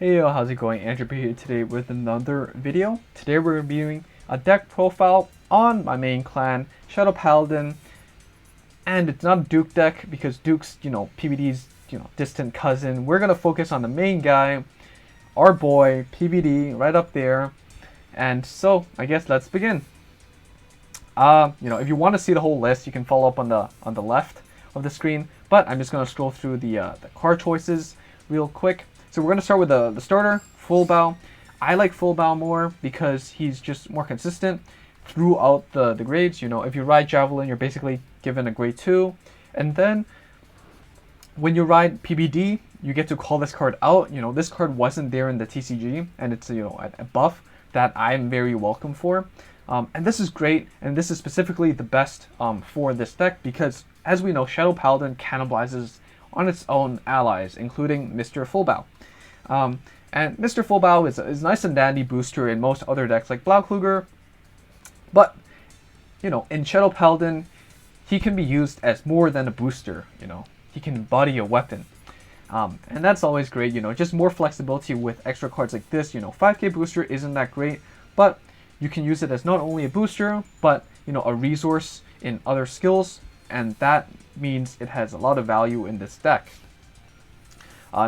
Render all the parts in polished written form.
Hey yo, how's it going? Entropy here today with another video. Today we're reviewing a deck profile on my main clan, Shadow Paladin. And it's not a Duke deck because Duke's, PBD's, distant cousin. We're gonna focus on the main guy, our boy, PBD, right up there. And so, I guess let's begin. If you want to see the whole list, you can follow up on the left of the screen. But I'm just gonna scroll through the card choices real quick. So we're going to start with the starter, Full Bow. I like Full Bow more because he's just more consistent throughout the grades. If you ride Javelin, you're basically given a grade 2. And then when you ride PBD, you get to call this card out. This card wasn't there in the TCG, and it's a buff that I'm very welcome for. And this is great, and this is specifically the best for this deck because, as we know, Shadow Paladin cannibalizes on its own allies, including Mr. Full Bow. And Mr. Full Bow is nice and dandy booster in most other decks like Blaukluger, but in Shadow Paladin, he can be used as more than a booster. He can embody a weapon, and that's always great. Just more flexibility with extra cards like this. 5k booster isn't that great, but you can use it as not only a booster, but a resource in other skills, and that means it has a lot of value in this deck.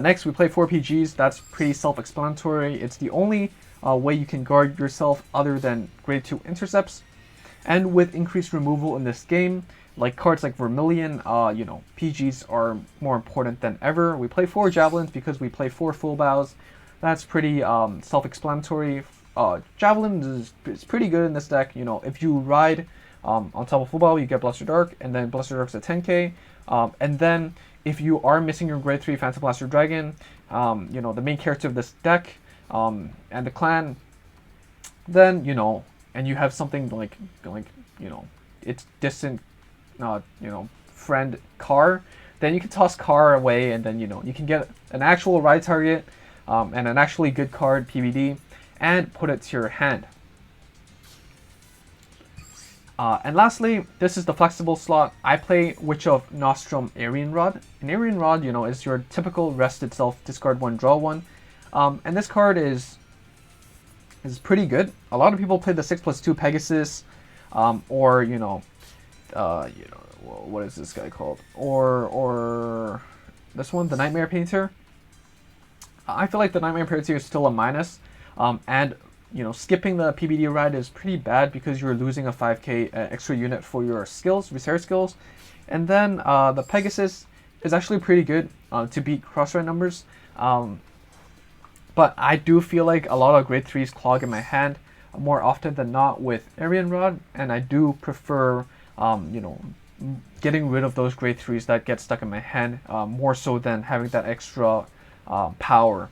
Next, we play 4 PGs. That's pretty self-explanatory. It's the only way you can guard yourself other than grade 2 intercepts. And with increased removal in this game, like cards like Vermilion, PGs are more important than ever. We play 4 Javelins because we play 4 Full Bows. That's pretty self-explanatory. Javelin is pretty good in this deck. If you ride on top of Full Bow, you get Bluster Dark, and then Bluster Dark's at 10k. And then if you are missing your grade 3 Phantom Blaster Dragon, the main character of this deck, and the clan, then, and you have something like its distant, friend Car, then you can toss Car away, and then, you can get an actual ride target, and an actually good card, PBD, and put it to your hand. And lastly, this is the flexible slot. I play Witch of Nostrum Aryan Rod. An Aryan Rod, is your typical rest itself, discard 1, draw 1. And this card is pretty good. A lot of people play the 6+2 Pegasus, or what is this guy called? Or this one, the Nightmare Painter. I feel like the Nightmare Painter is still a minus, and skipping the PBD ride is pretty bad because you're losing a 5k extra unit for your skills, repair skills. And then the Pegasus is actually pretty good to beat cross-ride numbers. But I do feel like a lot of grade 3s clog in my hand more often than not with Aryan Rod, and I do prefer, getting rid of those grade 3s that get stuck in my hand more so than having that extra power.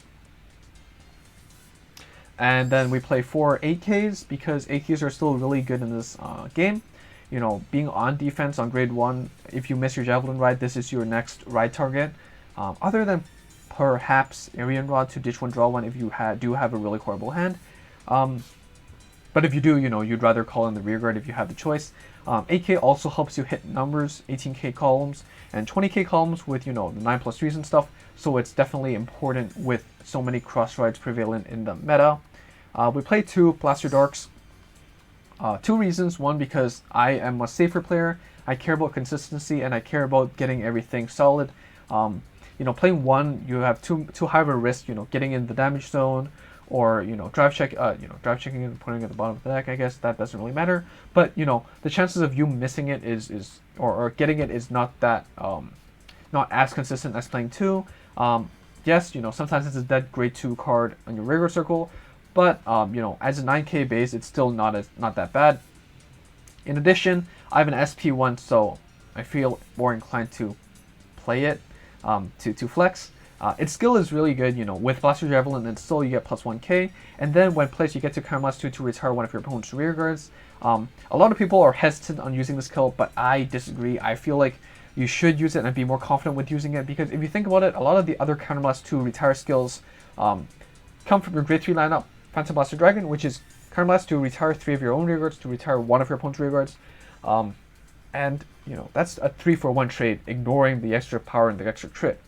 And then we play 4 8Ks because 8Ks are still really good in this game. Being on defense on grade 1, if you miss your Javelin ride, this is your next ride target. Other than perhaps Aryan Rod to ditch 1, draw 1 if you do have a really horrible hand. But if you do, you'd rather call in the rearguard if you have the choice. 8K also helps you hit numbers, 18k columns, and 20k columns with, the 9+3s and stuff. So it's definitely important with so many cross rides prevalent in the meta. We play 2 Blaster Darks. 2 reasons. One, because I am a safer player. I care about consistency, and I care about getting everything solid. Playing 1, you have too high of a risk, getting in the damage zone, or drive checking and putting it at the bottom of the deck. I guess that doesn't really matter, but the chances of you missing it or getting it is not that not as consistent as playing 2. Yes, sometimes it's a dead grade 2 card on your rearguard circle, but as a 9k base, it's still not that bad. In addition, I have an SP1, so I feel more inclined to play it to flex. Its skill is really good, with Blaster Javelin and still you get plus 1k, and then when placed you get to Caramel's 2 to retire one of your opponent's rear guards. A lot of people are hesitant on using this skill, but I disagree. I feel like you should use it and be more confident with using it, because if you think about it, a lot of the other Counterblast 2 retire skills come from your grade 3 lineup, Phantom Blaster Dragon, which is Counterblast to retire 3 of your own rearguards, to retire 1 of your opponent's rearguards. And that's a 3-for-1 trade, ignoring the extra power and the extra crit.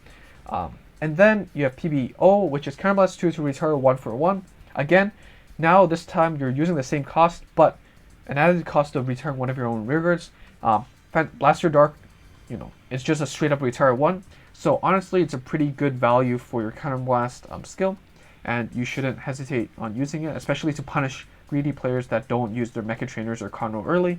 And then you have PBO, which is Counterblast 2 to retire 1 for 1. Again, now this time you're using the same cost, but an added cost of retiring one of your own rearguards. Blaster Dark, it's just a straight up retire 1. So honestly, it's a pretty good value for your Counterblast skill, and you shouldn't hesitate on using it, especially to punish greedy players that don't use their Mecha Trainers or Kondo early.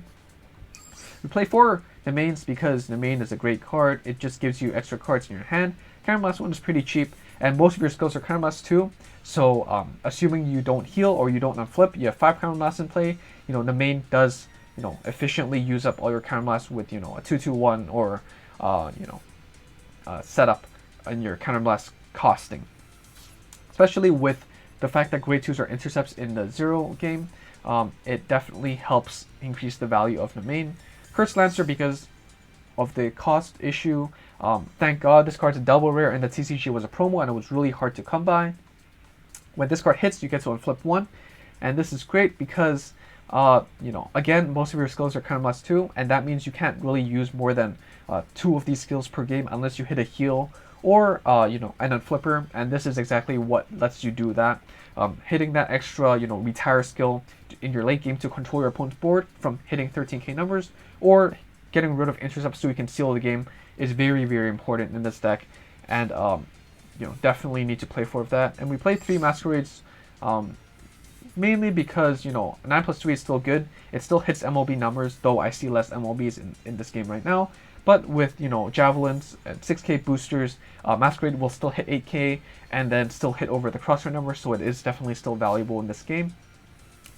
We play 4 Nemains because Nemain is a great card. It just gives you extra cards in your hand. Counterblast 1 is pretty cheap, and most of your skills are Counterblast 2. So assuming you don't heal or you don't unflip, you have 5 Counterblasts in play. Nemain does efficiently use up all your Counterblasts with a 2-2-1 or setup in your Counterblast costing. Especially with the fact that grade 2s are intercepts in the 0 game, it definitely helps increase the value of Nemain. Curse Lancer, because of the cost issue, thank God this card's a double rare and the TCG was a promo and it was really hard to come by. When this card hits, you get to unflip 1, and this is great because again, most of your skills are Counterblast 2, and that means you can't really use more than 2 of these skills per game unless you hit a heal or an unflipper, and this is exactly what lets you do that. Hitting that extra retire skill in your late game to control your opponent's board from hitting 13k numbers, or getting rid of intercepts so you can seal the game, is very, very important in this deck, and definitely need to play 4 of that. And we play 3 Masquerades mainly because 9+3 is still good. It still hits MLB numbers, though I see less MLBs in this game right now. But with javelins and 6k boosters, Masquerade will still hit 8k and then still hit over the crosshair number, so it is definitely still valuable in this game.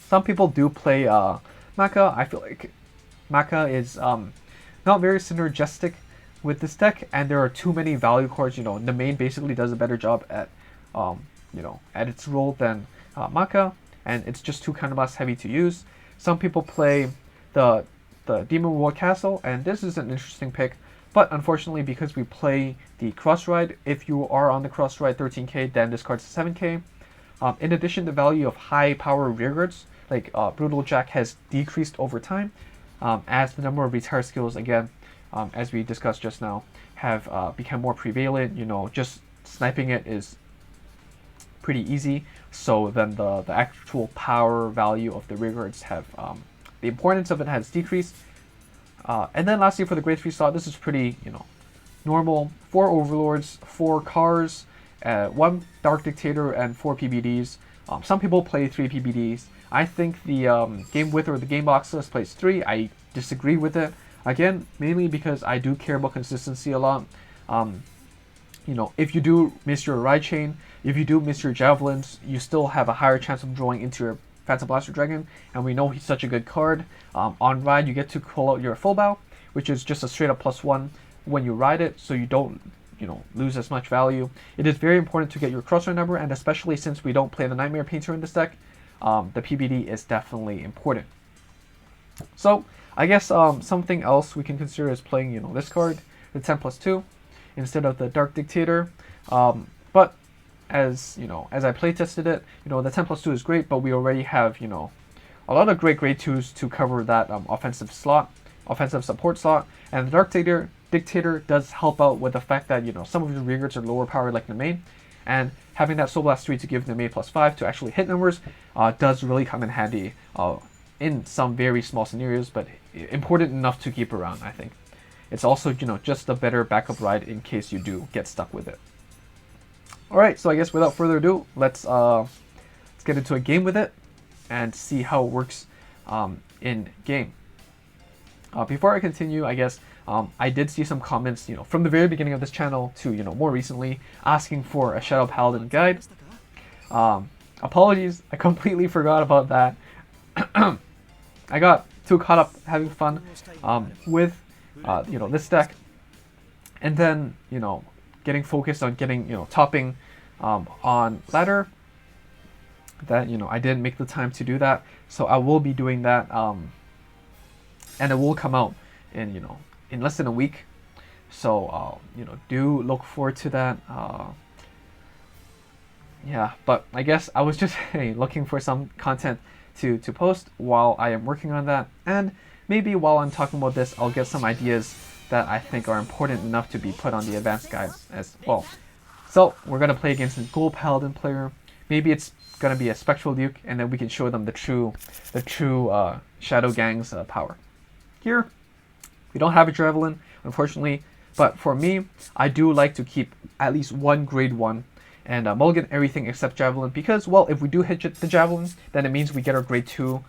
Some people do play Mecha. I feel like Mecha is not very synergistic with this deck, and there are too many value cards. Nemain basically does a better job at at its role than Mecha, and it's just too Counterblast heavy to use. Some people play the Demon World Castle, and this is an interesting pick, but unfortunately, because we play the Cross Ride, if you are on the Cross Ride 13k, then this card's 7k. In addition, the value of high power rearguards like Brutal Jack has decreased over time, as the number of retire skills, again, as we discussed just now, have become more prevalent. Just sniping it is pretty easy, so then the actual power value of the rearguards have the importance of it has decreased. And then lastly, for the grade 3 slot, this is pretty normal. 4 Overlords, 4 Cars, 1 Dark Dictator, and 4 PBDs. Some people play 3 PBDs. I think the Game With or the Game Box list plays 3. I disagree with it. Again, mainly because I do care about consistency a lot. If you do miss your Ride Chain, if you do miss your Javelins, you still have a higher chance of drawing into your Phantom Blaster Dragon, and we know he's such a good card. On Ride, you get to call out your Full Bow, which is just a straight up +1 when you ride it, so you don't lose as much value. It is very important to get your crosshair number, and especially since we don't play the Nightmare Painter in this deck, the PBD is definitely important. So I guess something else we can consider is playing this card, the 10+2, instead of the Dark Dictator. But as I play tested it, the 10+2 is great, but we already have a lot of great grade 2s to cover that offensive support slot, and the Dark Dictator does help out with the fact that some of your rearguards are lower powered like Nemain, and having that Soul Blast 3 to give Nemain +5 to actually hit numbers does really come in handy in some very small scenarios, but important enough to keep around, I think. It's also just a better backup ride in case you do get stuck with it. Alright, so I guess without further ado, let's get into a game with it and see how it works in game. Before I continue, I guess I did see some comments, from the very beginning of this channel to more recently, asking for a Shadow Paladin guide. Apologies, I completely forgot about that. I got too caught up having fun with this deck, and then getting focused on getting topping on ladder, that I didn't make the time to do that, so I will be doing that, and it will come out in in less than a week, so do look forward to that. Yeah, but I guess I was just looking for some content to post while I am working on that, and maybe while I'm talking about this, I'll get some ideas that I think are important enough to be put on the advanced guide as well. So we're gonna play against a gold Paladin player. Maybe it's gonna be a Spectral Duke, and then we can show them the true Shadow Gang's power. Here, we don't have a Javelin, unfortunately, but for me, I do like to keep at least one grade 1 and mulligan everything except Javelin, because, well, if we do hit the Javelin, then it means we get our grade 2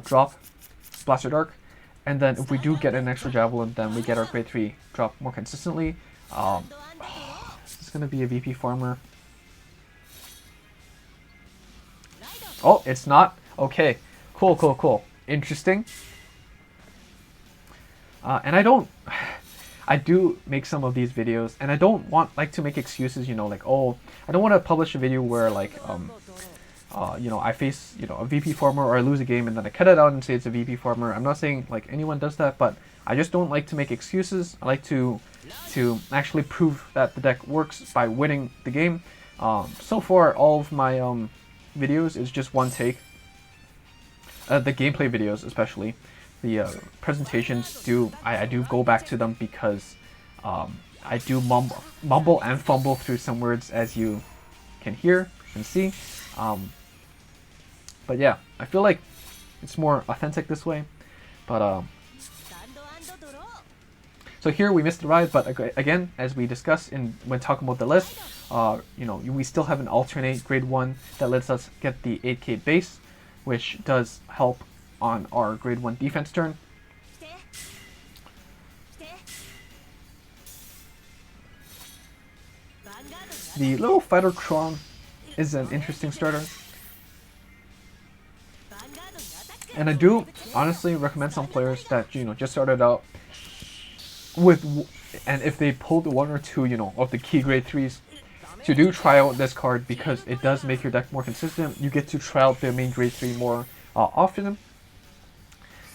drop, Blaster Dark, and then if we do get an extra Javelin, then we get our grade 3 drop more consistently. This is going to be a VP farmer. Oh, it's not? Okay, cool. Interesting. And I do make some of these videos, and I don't like to make excuses, you know, like, oh, I don't want to publish a video where, like, you know, I face, you know, a VP farmer or I lose a game and then I cut it out and say it's a VP farmer. I'm not saying, like, anyone does that, but I just don't like to make excuses. I like to actually prove that the deck works by winning the game. So far, all of my videos is just one take. The gameplay videos, especially. The presentations I do go back to them because I do mumble and fumble through some words, as you can hear and see. But yeah, I feel like it's more authentic this way. But so here we missed the ride, but again, as we discussed when talking about the list, you know, we still have an alternate grade 1 that lets us get the 8k base, which does help on our grade 1 defense turn. The little fighter Kron is an interesting starter, and I do honestly recommend some players that, you know, just started out with, and if they pulled 1 or 2, you know, of the key grade 3s, to do try out this card, because it does make your deck more consistent. You get to try out the main grade 3 more often.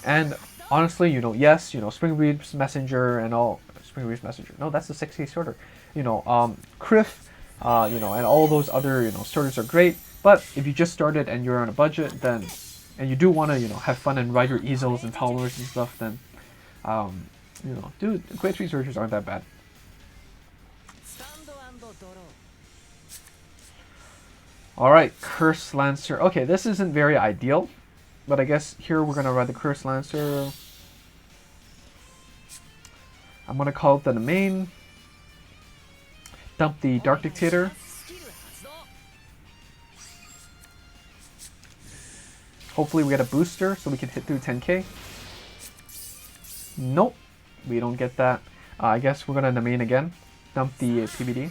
And honestly, you know, yes, you know, Springreap's Messenger and all, Springreap's Messenger, no, that's the 6k starter. You know, Criff, you know, and all those other, you know, starters are great. But if you just started and you're on a budget, then, and you do want to, you know, have fun and ride your easels and polymers and stuff, then, you know, dude, grade 3 starters aren't that bad. Alright, Curse Lancer. Okay, this isn't very ideal, but I guess here we're going to ride the Curse Lancer. I'm going to call it the main. Dump the Dark Dictator. Hopefully we get a booster so we can hit through 10k. Nope, we don't get that. I guess we're going to main again. Dump the PBD.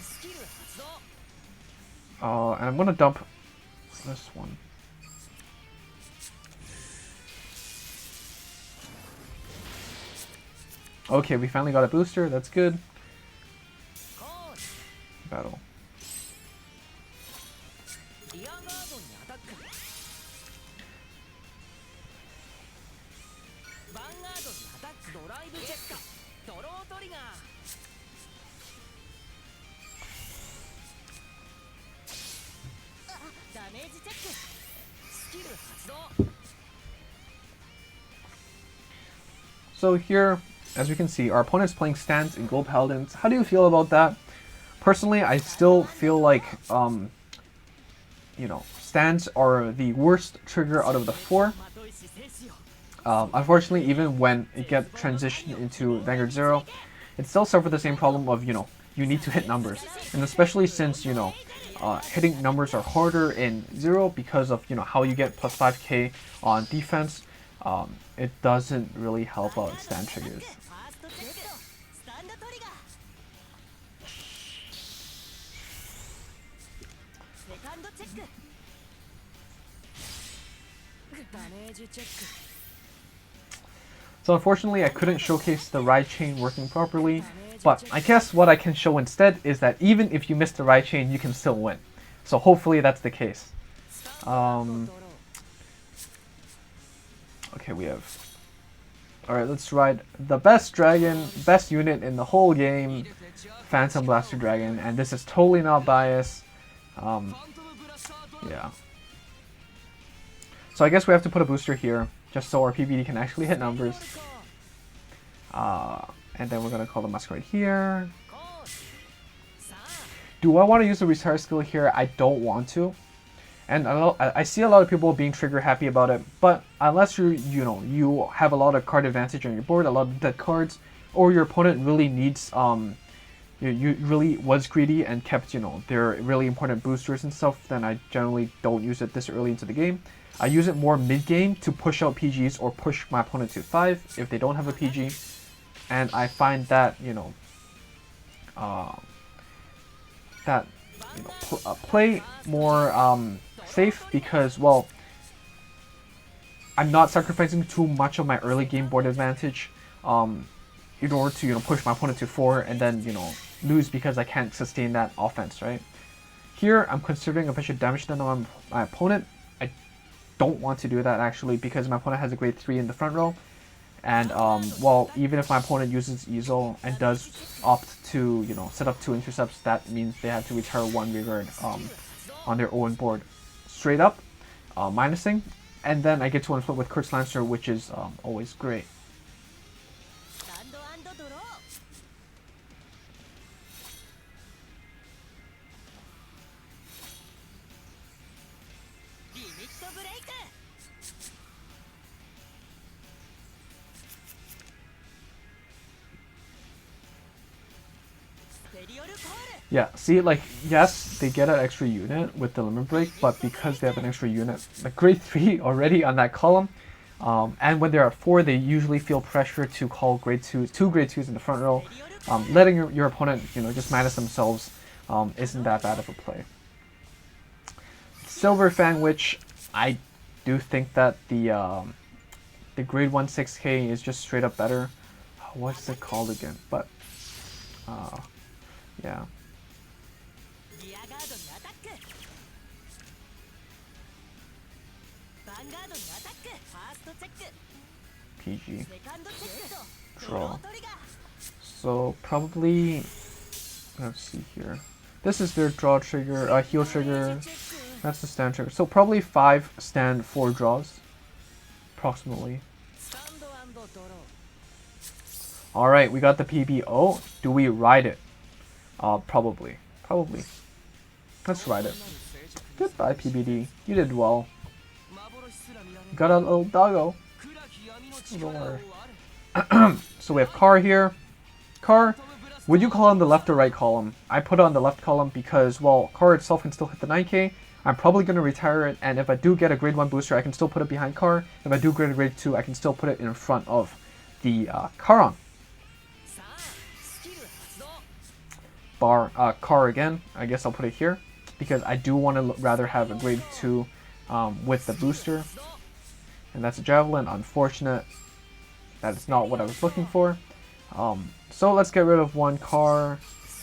And I'm going to dump this one. Okay, we finally got a booster. That's good. Battle. So here, as you can see, our opponent's playing Stance in Gold Paladins. How do you feel about that? Personally, I still feel like, you know, Stance are the worst trigger out of the 4. Unfortunately, even when it gets transitioned into Vanguard 0, it still suffers the same problem of, you know, you need to hit numbers. And especially since, you know, hitting numbers are harder in 0 because of, you know, how you get plus 5k on defense. It doesn't really help out stand triggers. So unfortunately I couldn't showcase the ride chain working properly, but I guess what I can show instead is that even if you miss the ride chain, you can still win. So hopefully that's the case. Okay, we have... Alright, let's ride the best dragon, best unit in the whole game, Phantom Blaster Dragon, and this is totally not biased. Yeah. So I guess we have to put a booster here, just so our PBD can actually hit numbers. And then we're going to call the Masquerade here. Do I want to use the retire skill here? I don't want to. And I see a lot of people being trigger happy about it, but unless you have a lot of card advantage on your board, a lot of dead cards, or your opponent really needs you really was greedy and kept their really important boosters and stuff, then I generally don't use it this early into the game. I use it more mid game to push out PGs or push my opponent to 5 if they don't have a PG, and I find that play more safe because, well, I'm not sacrificing too much of my early game board advantage in order to push my opponent to 4 and then lose because I can't sustain that offense, right? Here I'm considering a bunch of damage done on my opponent. I don't want to do that actually because my opponent has a grade 3 in the front row, and well, even if my opponent uses easel and does opt to set up 2 intercepts, that means they have to retire 1 rearguard on their own board straight up, minusing, and then I get to unflip with Kurt's Lancer, which is always great. Yeah, see, like, yes, they get an extra unit with the limit break, but because they have an extra unit, like grade 3 already on that column, and when they're at 4, they usually feel pressure to call grade 2s, 2 grade 2s in the front row. Letting your opponent, just minus themselves isn't that bad of a play. Silver Sandwich, I do think that the grade 1 6K is just straight up better. What's it called again? But yeah. PG. Draw. So probably, let's see here. This is their draw trigger, heal trigger. That's the stand trigger. So probably 5 stand, 4 draws, approximately. All right, we got the PBO. Do we ride it? Probably. Let's ride it. Goodbye, PBD. You did well. Got a little doggo. Don't worry. So we have Car here. Car, would you call on the left or right column? I put it on the left column because, well, Car itself can still hit the 9K. I'm probably going to retire it, and if I do get a grade 1 booster, I can still put it behind Car. If I do get a grade 2, I can still put it in front of the Charon. Car again, I guess I'll put it here because I do want to rather have a grade 2 with the booster, and that's a Javelin. Unfortunate, that is not what I was looking for. So let's get rid of 1 Car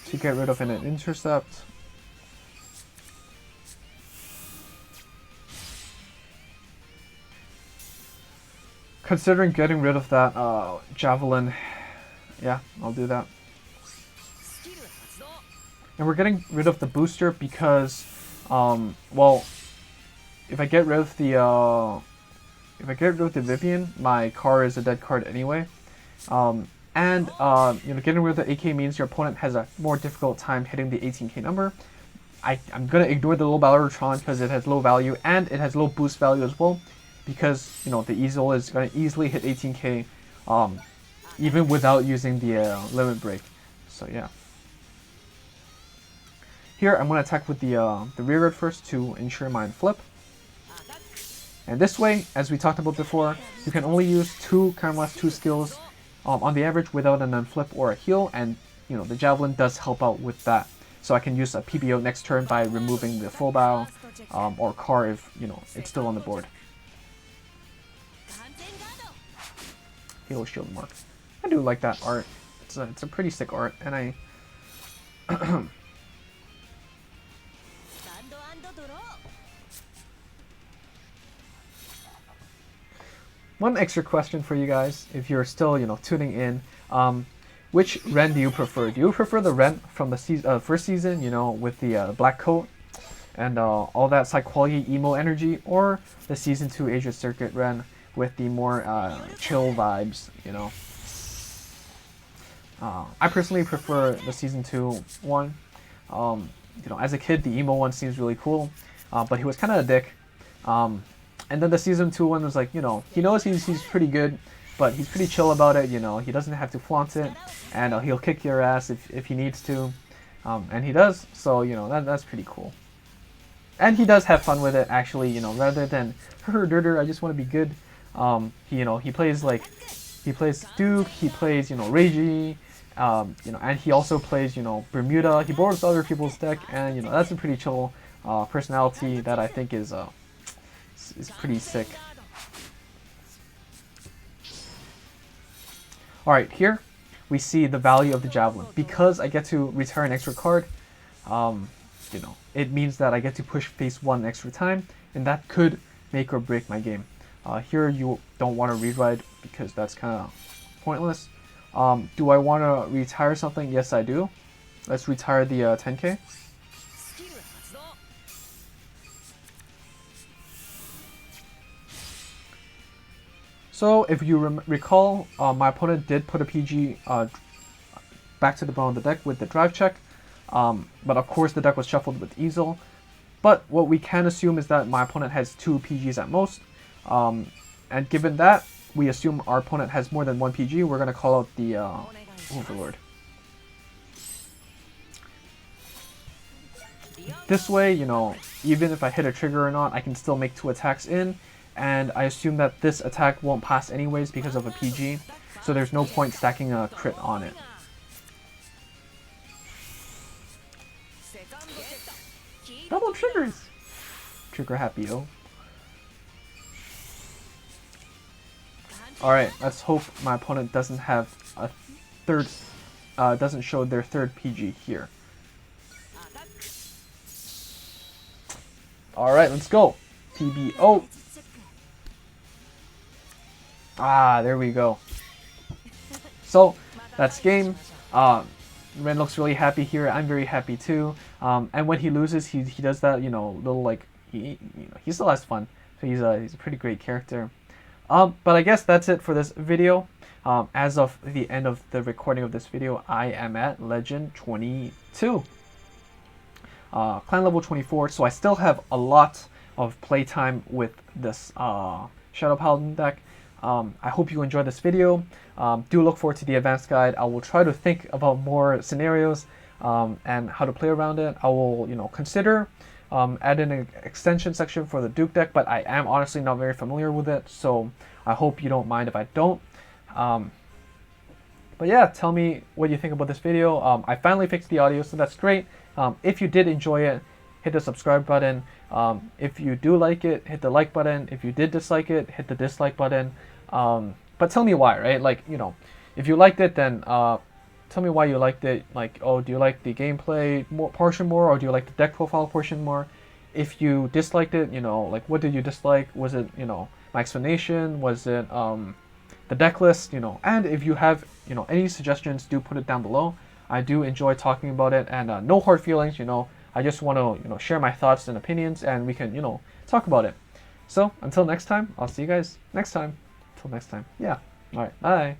to get rid of an intercept. Considering getting rid of that Javelin, yeah, I'll do that. And we're getting rid of the booster because, well, if I get rid of the Vivian, my Car is a dead card anyway. And getting rid of the AK means your opponent has a more difficult time hitting the 18K number. I'm gonna ignore the low Balarotron because it has low value and it has low boost value as well, because the easel is gonna easily hit 18K, even without using the limit break. So yeah. Here I'm going to attack with the rearguard first to ensure my flip. And this way, as we talked about before, you can only use 2 Karma's 2 skills on the average without an unflip or a heal, and the Javelin does help out with that. So I can use a PBO next turn by removing the full bow or Car if it's still on the board. Halo Shield Mark. I do like that art. It's a pretty sick art, and I one extra question for you guys, if you're still, tuning in, which Ren do you prefer? Do you prefer the Ren from the first season, with the black coat and all that psychology emo energy, or the season 2 Asia Circuit Ren with the more chill vibes, I personally prefer the season 2 one. as a kid, the emo one seems really cool, but he was kind of a dick. And then the season 2 one was like, he knows he's pretty good, but he's pretty chill about it. He doesn't have to flaunt it, and he'll kick your ass if he needs to, and he does. So that's pretty cool. And he does have fun with it, actually. Rather than Durder, I just want to be good. He plays Duke, he plays Reiji, and he also plays Bermuda. He borrows other people's deck, and that's a pretty chill personality that I think is pretty sick. Alright, here we see the value of the Javelin. Because I get to retire an extra card, it means that I get to push phase 1 extra time, and that could make or break my game. Here you don't want to rewrite because that's kind of pointless. Do I want to retire something? Yes, I do. Let's retire the 10k. So if you recall, my opponent did put a PG back to the bottom of the deck with the drive check, but of course the deck was shuffled with Easel. But what we can assume is that my opponent has 2 PGs at most, and given that we assume our opponent has more than 1 PG, we're going to call out the Overlord. This way, even if I hit a trigger or not, I can still make 2 attacks in. And I assume that this attack won't pass anyways because of a PG, so there's no point stacking a crit on it. Double triggers! Trigger happy, yo. Alright, let's hope my opponent doesn't have a third, doesn't show their 3rd PG here. Alright, let's go. TBO. Ah, there we go. So, that's game. Ren looks really happy here. I'm very happy too. And when he loses, he does that, little like, he still has fun. So he's a pretty great character. But I guess that's it for this video. As of the end of the recording of this video, I am at Legend 22. Clan level 24, so I still have a lot of playtime with this Shadow Paladin deck. I hope you enjoyed this video. Do look forward to the advanced guide. I will try to think about more scenarios and how to play around it. I will, consider adding an extension section for the Duke deck, but I am honestly not very familiar with it, so I hope you don't mind if I don't. But yeah, tell me what you think about this video. I finally fixed the audio, so that's great. If you did enjoy it, hit the subscribe button. If you do like it, hit the like button. If you did dislike it, hit the dislike button. But tell me why, right? Like, if you liked it, then tell me why you liked it. Like, oh, do you like the gameplay portion more, or do you like the deck profile portion more? If you disliked it, like, what did you dislike? Was it, my explanation? Was it the deck list? And if you have, any suggestions, do put it down below. I do enjoy talking about it, and no hard feelings, I just want to, share my thoughts and opinions, and we can, talk about it. So, until next time, I'll see you guys next time. Until next time. Yeah. Alright, bye.